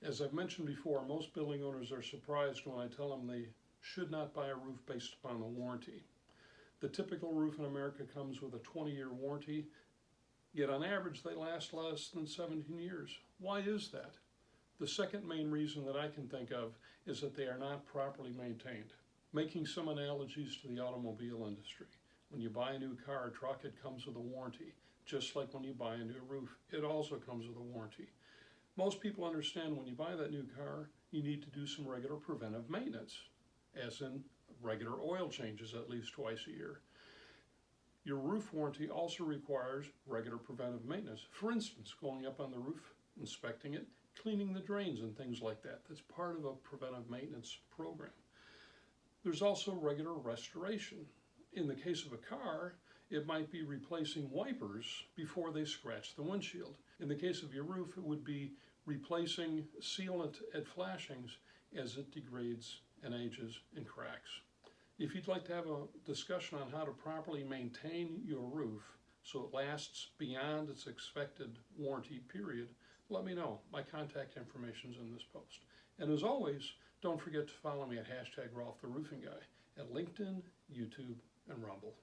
As I've mentioned before, most building owners are surprised when I tell them they should not buy a roof based upon the warranty. The typical roof in America comes with a 20-year warranty, yet on average they last less than 17 years. Why is that? The second main reason that I can think of is that they are not properly maintained. Making some analogies to the automobile industry. When you buy a new car or truck, it comes with a warranty. Just like when you buy a new roof, it also comes with a warranty. Most people understand when you buy that new car, you need to do some regular preventive maintenance, as in regular oil changes at least twice a year. Your roof warranty also requires regular preventive maintenance. For instance, going up on the roof, inspecting it, cleaning the drains and things like that. That's part of a preventive maintenance program. There's also regular restoration. In the case of a car, it might be replacing wipers before they scratch the windshield. In the case of your roof, it would be replacing sealant at flashings as it degrades and ages and cracks. If you'd like to have a discussion on how to properly maintain your roof so it lasts beyond its expected warranty period, let me know. My contact information is in this post. And as always, don't forget to follow me at #RolfTheRoofingGuy at LinkedIn, YouTube, and Rumble.